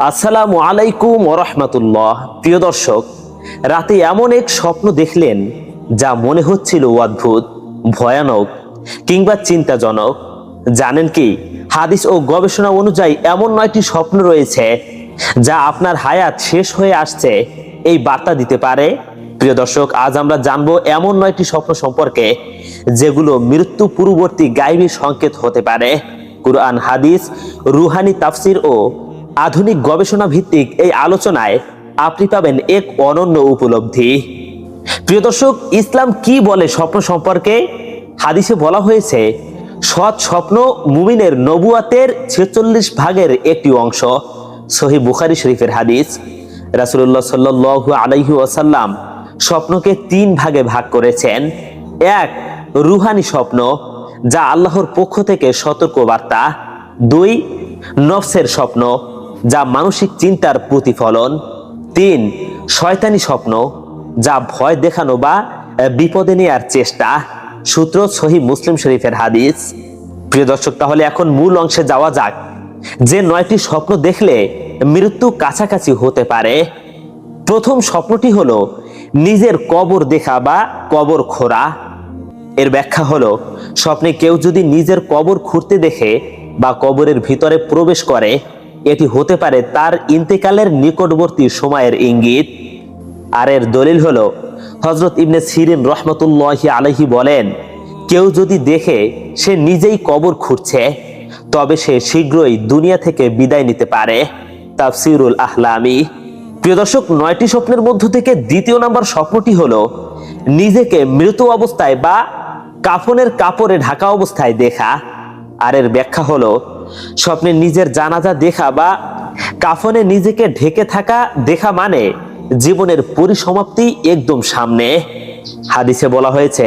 আসসালামু আলাইকুম ওয়া রাহমাতুল্লাহ। প্রিয় দর্শক, রাতে এমন এক স্বপ্ন দেখলেন যা মনে হচ্ছিল অদ্ভুত, ভয়ানক কিংবা চিন্তাজনক। জানেন কি, হাদিস ও গবেষণা অনুযায়ী এমন 9টি স্বপ্ন রয়েছে যা আপনার হায়াত শেষ হয়ে আসছে এই বার্তা দিতে পারে। প্রিয় দর্শক, আজ আমরা জানবো এমন 9টি স্বপ্ন সম্পর্কে যেগুলো মৃত্যু পূর্ববর্তী গায়বী সংকেত হতে পারে। কুরআন, হাদিস, রুহানি তাফসির ও আধুনিক গবেষণা ভিত্তিক এই আলোচনায় আপনি পাবেন এক অনন্য উপলব্ধি। প্রিয় দর্শক, ইসলাম কি বলে স্বপ্ন সম্পর্কে? হাদিসে বলা হয়েছে, সৎ স্বপ্ন মুমিনের নবুয়াতের 46 ভাগের একটি অংশ। সহিহ বুখারী শরীফের হাদিস। রাসূলুল্লাহ সাল্লাল্লাহু আলাইহি ওয়াসাল্লাম স্বপ্নকে 3 ভাগে ভাগ করেছেন। 1, রুহানি স্বপ্ন, যা আল্লাহর পক্ষ থেকে সতর্ক বার্তা। 2, নফসের স্বপ্ন, যা মানসিক চিন্তার প্রতিফলন। 3, শয়তানি স্বপ্ন, যা ভয় দেখানো বা বিপদে নেয়ার চেষ্টা। সূত্র সহিহ মুসলিম শরীফের হাদিস। প্রিয় দর্শক, তাহলে এখন মূল অংশে যাওয়া যাক। যে 9টি স্বপ্ন দেখলে মৃত্যু কাছাকাছি হতে পারে। প্রথম স্বপ্নটি হলো নিজের কবর দেখা বা কবর খোঁড়া। এর ব্যাখ্যা হলো, স্বপ্নে কেউ যদি নিজের কবর খুঁড়তে দেখে বা কবরের ভিতরে প্রবেশ করে, এটি হতে পারে তার ইন্তেকালের নিকটবর্তী সময়ের ইঙ্গিত। আর এর দলিল হলো, হযরত ইবনে সিরিন রাহমাতুল্লাহি আলাইহি বলেন, কেউ যদি দেখে সে নিজেই কবর খুঁড়ছে, তবে সে শীঘ্রই দুনিয়া থেকে বিদায় নিতে পারে। তাফসীরুল আহলামি। প্রিয় দর্শক, 9টি স্বপ্নের মধ্য থেকে দ্বিতীয় নম্বর স্বপ্নটি হলো নিজেকে মৃত অবস্থায় বা কাফনের কাপড়ে ঢাকা অবস্থায় দেখা। আর এর ব্যাখ্যা হলো, স্বপ্নে নিজের জানাজা দেখা বা কাফনে নিজেকে ঢেকে থাকা দেখা মানে জীবনের পরিসমাপ্তি একদম সামনে। হাদিসে বলা হয়েছে,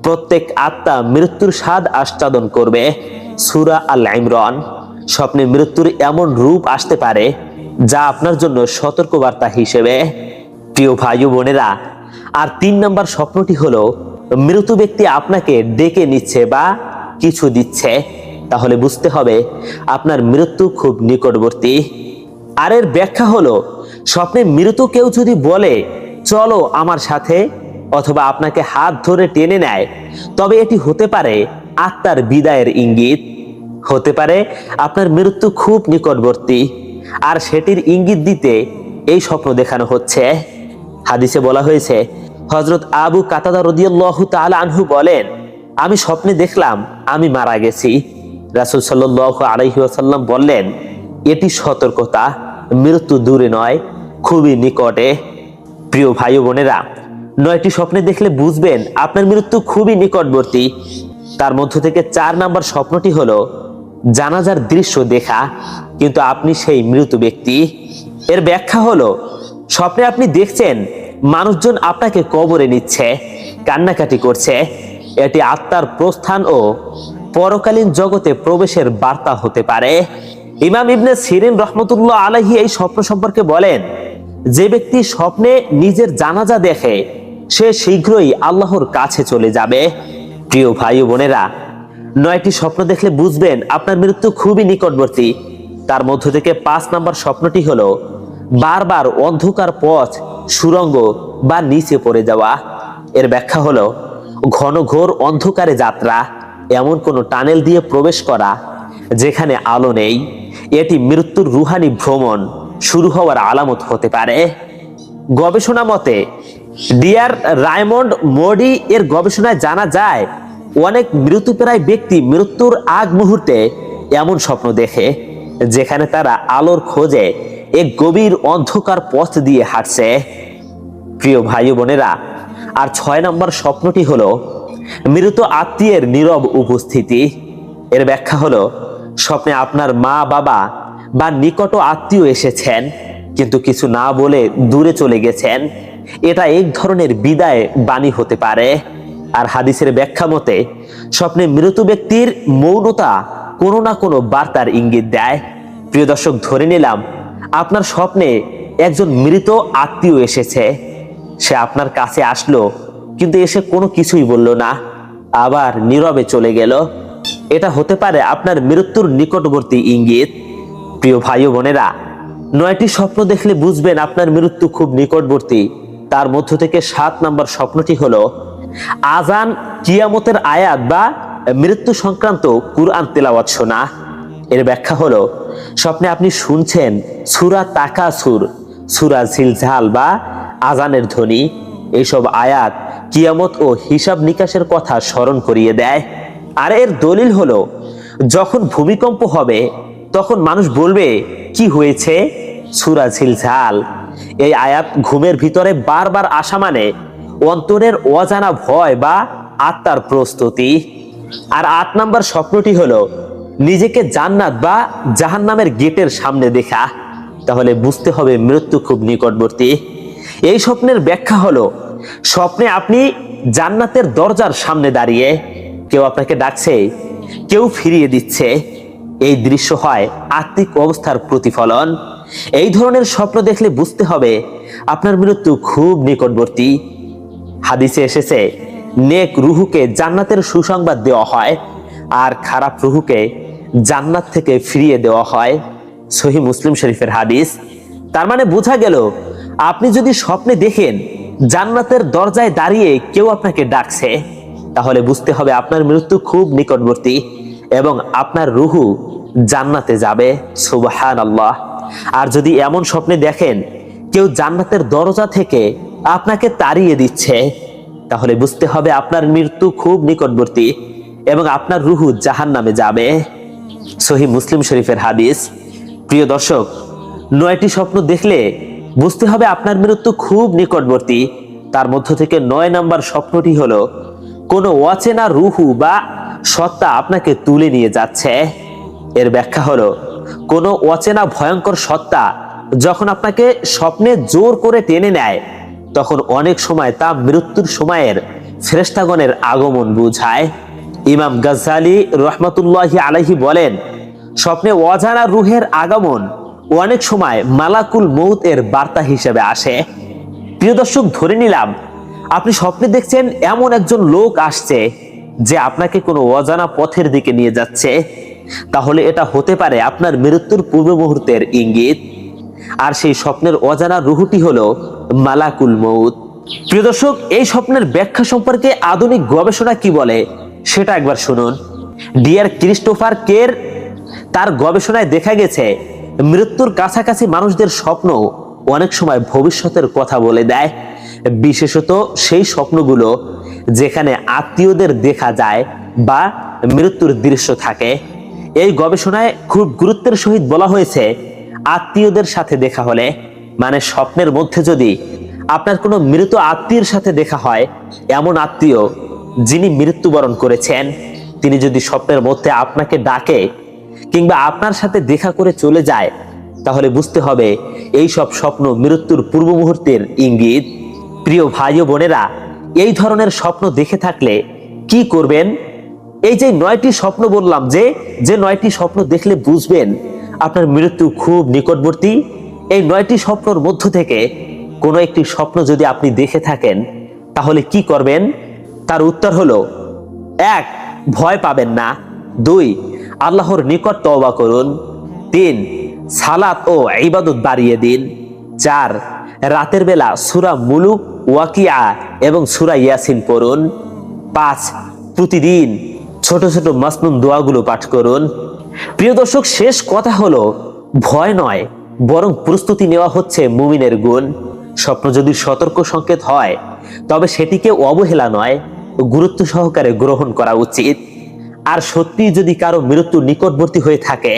প্রত্যেক আত্মা মৃত্যুর স্বাদ আস্বাদন করবে। সূরা আল ইমরান। স্বপ্নে মৃত্যুর এমন রূপ আসতে পারে যা আপনার জন্য সতর্কবার্তা হিসেবে। প্রিয় ভাই ও বোনেরা, আর 3 নম্বর স্বপ্নটি হলো মৃত ব্যক্তি আপনাকে ডেকে নিচ্ছে বা কিছু দিচ্ছে। তাহলে বুঝতে হবে আপনার মৃত্যু খুব নিকটবর্তী। আর এর ব্যাখ্যা হলো, স্বপ্নে মৃত কেউ যদি বলে চলো আমার সাথে, অথবা আপনাকে হাত ধরে টেনে নেয়, তবে এটি হতে পারে আত্মার বিদায়ের ইঙ্গিত। হতে পারে আপনার মৃত্যু খুব নিকটবর্তী, আর সেটির ইঙ্গিত দিতে এই স্বপ্ন দেখানো হচ্ছে। হাদিসে বলা হয়েছে, হযরত আবু কাতাদা রাদিয়াল্লাহু তাআলা আনহু বলেন, আমি স্বপ্নে দেখলাম আমি মারা গেছি। রাসূল সাল্লাল্লাহু আলাইহি ওয়াসাল্লাম বললেন, এটি সতর্কতা, মৃত্যু দূরে নয়, খুবই নিকটে। প্রিয় ভাই ও বোনেরা, 9টি স্বপ্নে দেখলে বুঝবেন আপনার মৃত্যু খুবই নিকটবর্তী। তার মধ্য থেকে 4 নম্বর স্বপ্নটি হলো জানাজার দৃশ্য দেখা, কিন্তু আপনি সেই মৃত ব্যক্তি। এর ব্যাখ্যা হলো, স্বপ্নে আপনি দেখছেন মানুষজন আপনাকে কবরে নিচ্ছে, কান্নাকাটি করছে। এটি আত্মার প্রস্থান ও পরকালীন জগতে প্রবেশের বার্তা হতে পারে। ইমাম ইবনে সিরিন রাহমাতুল্লাহ আলাইহি এই স্বপ্ন সম্পর্কে বলেন, যে ব্যক্তি স্বপ্নে নিজের জানাজা দেখে সে শীঘ্রই আল্লাহর কাছে চলে যাবে। প্রিয় ভাই ও বোনেরা, 9টি স্বপ্ন দেখলে বুঝবেন আপনার মৃত্যু খুবই নিকটবর্তী। তার মধ্য থেকে 5 নম্বর স্বপ্নটি হলো বারবার অন্ধকার পথ, সুড়ঙ্গ বা নিচে পড়ে যাওয়া। এর ব্যাখ্যা হলো, ঘন ঘোর অন্ধকারে যাত্রা, এমন কোনো টানেল দিয়ে প্রবেশ করা যেখানে আলো নেই। এটি মৃত্যুর রুহানি ভ্রমণ শুরু হওয়ার আলামত হতে পারে। গবেষণা মতে, ডিয়ার রায়মন্ড মোডি এর গবেষণায় জানা যায়, অনেক মৃতপ্রায় ব্যক্তি মৃত্যুর আগ মুহূর্তে এমন স্বপ্ন দেখে যেখানে তারা আলোর খোঁজে এক গভীর অন্ধকার পথ দিয়ে হাঁটছে। প্রিয় ভাই ও বোনেরা, আর 6 নম্বর স্বপ্নটি হলো মৃত আত্মীয়ের নীরব উপস্থিতি। এর ব্যাখ্যা হলো, স্বপ্নে আপনার মা বাবা বা নিকট আত্মীয় এসেছেন, কিন্তু কিছু না বলে দূরে চলে গেছেন। এটা এক ধরনের বিদায় বাণী হতে পারে। আর হাদিসের ব্যাখ্যা মতে, স্বপ্নে মৃত ব্যক্তির মৌনতা কোনো না কোনো বার্তার ইঙ্গিত দেয়। প্রিয় দর্শক, ধরে নিলাম আপনার স্বপ্নে একজন মৃত আত্মীয় এসেছে। সে আপনার কাছে আসলো, কিন্তু এসে কোনো কিছুই বলল না, আবার নীরবে চলে গেল। এটা হতে পারে আপনার মৃত্যুর নিকটবর্তী ইঙ্গিত। প্রিয় ভাই ও বোনেরা, 9টি স্বপ্ন দেখলে বুঝবেন আপনার মৃত্যু খুব নিকটবর্তী। তার মধ্য থেকে 7 নম্বর স্বপ্নটি হলো আজান, কিয়ামতের আয়াত বা মৃত্যু সংক্রান্ত কুরআন তেলাওয়াত শোনা। এর ব্যাখ্যা হলো স্বপ্নে আপনি শুনছেন সূরা তাকাসুর, সূরা জিলজাল বা আজানের ধ্বনি। এইসব আয়াত কিয়ামত ও হিসাব নিকাশের কথা স্মরণ করিয়ে দেয়। আর এর দলিল হলো যখন ভূমিকম্প হবে তখন মানুষ বলবে কি হয়েছে, সূরা জিলজাল। এই আয়াত ঘুমের ভিতরে বারবার আসা মানে অন্তরের অজানা ভয় বা আত্মার প্রস্তুতি। আর 8 নম্বর স্বপ্নটি হলো নিজেকে জান্নাত বা জাহান্নামের গেটের সামনে দেখা। তাহলে বুঝতে হবে মৃত্যু খুব নিকটবর্তী। এই স্বপ্নের ব্যাখ্যা হলো স্বপ্নে আপনি জান্নাতের দরজার সামনে দাঁড়িয়ে, কেউ আপনাকে ডাকছে, কেউ ফিরিয়ে দিচ্ছে। এই দৃশ্য হয় আত্মিক অবস্থার প্রতিফলন। এই ধরনের স্বপ্ন দেখলে বুঝতে হবে আপনার মৃত্যু খুব নিকটবর্তী। হাদিসে এসেছে নেক রুহুকে জান্নাতের সুসংবাদ দেওয়া হয় আর খারাপ রুহুকে জান্নাত থেকে ফিরিয়ে দেওয়া হয়। সহিহ মুসলিম শরীফের হাদিস। তার মানে বোঝা গেল আপনি যদি স্বপ্নে দেখেন জান্নাতের দরজায় দাঁড়িয়ে কেউ আপনাকে ডাকছে, তাহলে বুঝতে হবে আপনার মৃত্যু খুব নিকটবর্তী এবং আপনার রুহু জান্নাতে যাবে। সুবহানাল্লাহ। আর যদি এমন স্বপ্নে দেখেন কেউ জান্নাতের দরজা থেকে আপনাকে তাড়িয়ে দিচ্ছে, তাহলে বুঝতে হবে আপনার মৃত্যু খুব নিকটবর্তী এবং আপনার রুহু জাহান্নামে যাবে। সহিহ মুসলিম শরীফের হাদিস। প্রিয় দর্শক, 9টি স্বপ্ন দেখলে বুঝতে হবে আপনার মৃত্যু খুব নিকটবর্তী। তার মধ্য থেকে 9 নম্বর স্বপ্নটি হলো কোনো অচেনা রুহু বা সত্তা আপনাকে তুলে নিয়ে যাচ্ছে। এর ব্যাখ্যা হলো কোনো অচেনা ভয়ঙ্কর সত্তা যখন আপনাকে স্বপ্নে জোর করে টেনে নেয় তখন অনেক সময় তা মৃত্যুর সময়ের ফেরেশতাগণের আগমন বোঝায়। ইমাম গাজ্জালী রহমাতুল্লাহি আলাইহি বলেন, স্বপ্নে অজানা রুহের আগমন অনেক সময় মালাকুল মউত এর বার্তা হিসেবে আসে। প্রিয় দর্শক, ধরে নিলাম আপনি স্বপ্নে দেখছেন এমন একজন লোক আসছে যে আপনাকে কোনো অজানা পথের দিকে নিয়ে যাচ্ছে, তাহলে এটা হতে পারে আপনার মৃত্যুর পূর্ব মুহূর্তের ইঙ্গিত। আর সেই স্বপ্নের অজানা রুহটি হলো মালাকুল মউত। প্রিয় দর্শক, এই স্বপ্নের ব্যাখ্যা সম্পর্কে আধুনিক গবেষণা কি বলে সেটা একবার শুনুন। ডিয়ার ক্রিস্টোফার কের তার গবেষণায় দেখা গেছে মৃত্যুর কাছাকাছি মানুষদের স্বপ্ন অনেক সময় ভবিষ্যতের কথা বলে দেয়, বিশেষত সেই স্বপ্নগুলো যেখানে আত্মীয়দের দেখা যায় বা মৃত্যুর দৃশ্য থাকে। এই গবেষণায় খুব গুরুত্বের সহিত বলা হয়েছে আত্মীয়দের সাথে দেখা হলে, মানে স্বপ্নের মধ্যে যদি আপনার কোনো মৃত আত্মীয়ের সাথে দেখা হয়, এমন আত্মীয় যিনি মৃত্যুবরণ করেছেন, তিনি যদি স্বপ্নের মধ্যে আপনাকে ডাকে কিংবা আপনার সাথে দেখা করে চলে যায়, তাহলে বুঝতে হবে এই সব স্বপ্ন মৃত্যুর পূর্ব মুহূর্তের ইঙ্গিত। প্রিয় ভাই ও বোনেরা, এই ধরনের স্বপ্ন দেখে থাকলে কি করবেন? এই যে 9টি স্বপ্ন বললাম, যে 9টি স্বপ্ন দেখলে বুঝবেন আপনার মৃত্যু খুব নিকটবর্তী, এই 9টি স্বপ্নের মধ্য থেকে কোনো একটি স্বপ্ন যদি আপনি দেখে থাকেন তাহলে কি করবেন? তার উত্তর হলো 1. ভয় পাবেন না। 2. আল্লাহর নিকট তওবা করুন। 3. সালাত ও ইবাদত বাড়িয়ে দিন। 4. রাতের বেলা সূরা মুলুক, ওয়াকিয়া এবং সূরা ইয়াসিন পড়ুন। 5. প্রতিদিন ছোট ছোট মাসনুন দোয়াগুলো পাঠ করুন। প্রিয় দর্শক, শেষ কথা হলো ভয় নয় বরং প্রস্তুতি নেওয়া হচ্ছে মুমিনের গুণ। স্বপ্ন যদি সতর্ক সংকেত হয় তবে সেটিকে অবহেলা নয়, গুরুত্ব সহকারে গ্রহণ করা উচিত। আর সত্যি যদি কারো মৃত্যু নিকটবর্তী হয়ে থাকে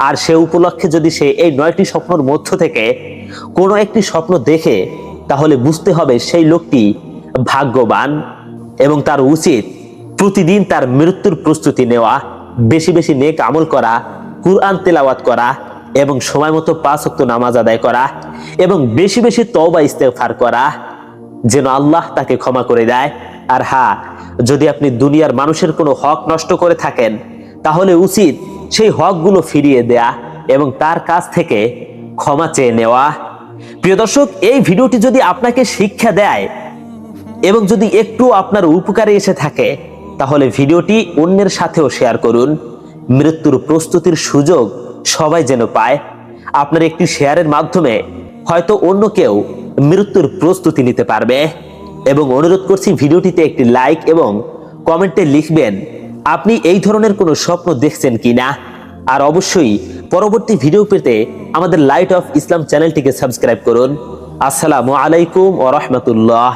আর সে উপলক্ষে যদি সে এই 9টি স্বপ্নের মধ্য থেকে কোনো একটি স্বপ্ন দেখে, তাহলে বুঝতে হবে সেই লোকটি ভাগ্যবান এবং তার উচিত প্রতিদিন তার মৃত্যুর প্রস্তুতি নেওয়া, বেশি বেশি নেক আমল করা, কুরআন তেলাওয়াত করা এবং সময় মতো 5 ওয়াক্ত নামাজ আদায় করা এবং বেশি বেশি তওবা ইস্তেগফার করা, যেন আল্লাহ তাকে ক্ষমা করে দেয়। আর হ্যাঁ, যদি আপনি দুনিয়ার মানুষের কোনো হক নষ্ট করে থাকেন তাহলে উচিত সেই হকগুলো ফিরিয়ে দেয়া এবং তার কাছ থেকে ক্ষমা চেয়ে নেওয়া। প্রিয় দর্শক, এই ভিডিওটি যদি আপনাকে শিক্ষা দেয় এবং যদি একটু আপনার উপকারে এসে থাকে তাহলে ভিডিওটি অন্যের সাথেও শেয়ার করুন। মৃত্যুর প্রস্তুতির সুযোগ সবাই যেন পায়। আপনার একটি শেয়ারের মাধ্যমে হয়তো অন্য কেউ মৃত্যুর প্রস্তুতি নিতে পারবে। এবং অনুরোধ করছি ভিডিওটিতে একটি লাইক এবং কমেন্টে লিখবেন আপনি এই ধরনের কোনো স্বপ্ন দেখছেন কিনা। আর অবশ্যই পরবর্তী ভিডিও পেতে আমাদের লাইট অফ ইসলাম চ্যানেলটিকে সাবস্ক্রাইব করুন। আসসালামু আলাইকুম ওয়া রাহমাতুল্লাহ।